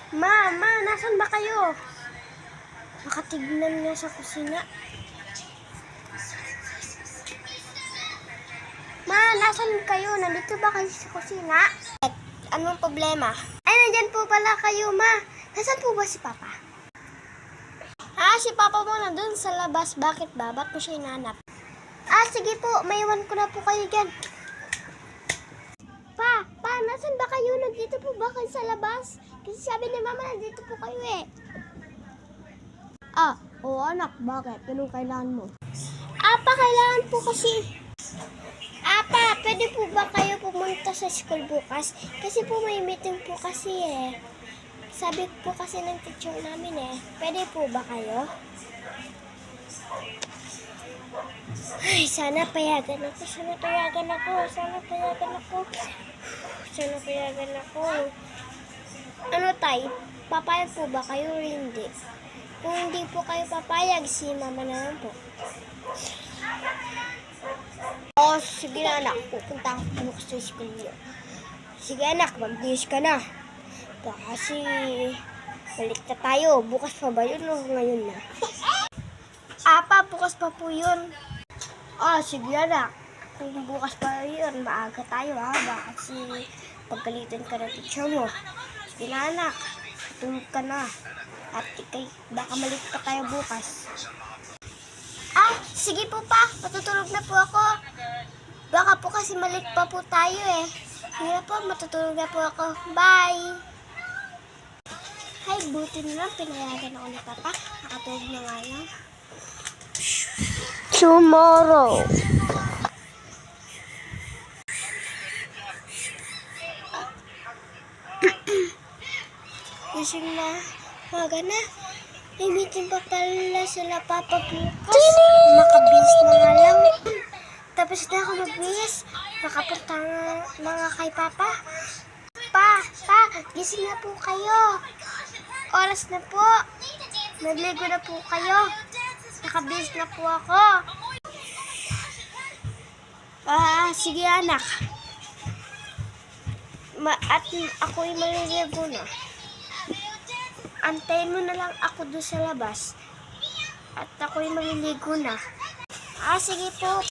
Ma, nasan ba kayo? Nakatignan nga sa kusina. Ma, nasan kayo? Nandito ba kayo sa kusina? Anong problema? Ay, nandyan po pala kayo, ma. Nasaan po ba si Papa? Si Papa mo nandun sa labas. Bakit ba? Ba't mo siya hinanap? Sige po. Maiwan ko na po kayo dyan. Pa, nasan ba kayo? Nandito po ba kayo sa labas? Kasi sabi ni Mama, nandito po kayo eh. Oo anak. Bakit? Anong kailangan mo? Kailangan po kasi... pwede po ba kayo pumunta sa school bukas? Kasi po may meeting po kasi eh. Sabi po kasi ng teacher namin eh. Pwede po ba kayo? Ay, sana payagan ako. Sana payagan ako. Ano tay? Papayag po ba kayo o hindi? Kung hindi po kayo papayag, si Mama na lang po. Sige na anak, pupunta ako bukas sa school niyo. Sige anak, mag-news ka na. Kasi balik na tayo. Bukas pa ba yun o ngayon na? Bukas pa po yun. Sige anak. Kung bukas pa yun, maaga tayo kasi pagkalitan ka ng teacher mo. Sige na anak, tulog ka na. At baka malit pa tayo bukas. Sige po pa, matutulog na po ako. Baka po kasi malit pa po tayo eh. Sige na po, matutulog na po ako. Bye! Ay, buti na lang, pinayagan ako ni Papa. Nakatulog na nga lang. Tomorrow! Gising na. Maga na. May meeting pa pala sila Papa bukas. Makabihis na nga lang. Tapos na ako magbihis. Makapunta na nga kay Papa. Pa, gising na po kayo. Oras na po. Nagligo na po kayo. Nakabihis na po ako. Sige anak. At ako'y maliligo na. Antayin mo na lang ako doon sa labas. At ako'y maliligo na. Sige po.